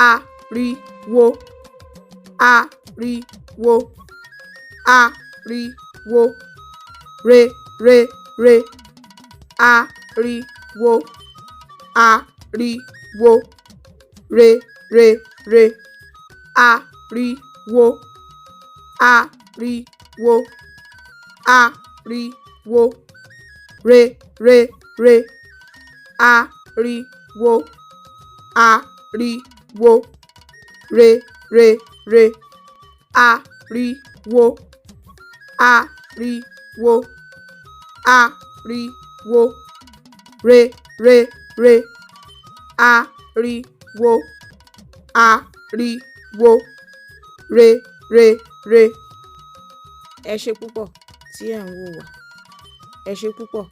Ariwo, ariwo, ariwo, re, ariwo, ariwo, re, ariwo, ariwo, ariwo, re, ariwo, ariwo, re, ariwo, ariwo, ariwo, re, ariwo, ariwo, re. Ẹ ṣé púpọ̀ tí ẹ̀ ń wò wá. Ẹ ṣé púpọ̀.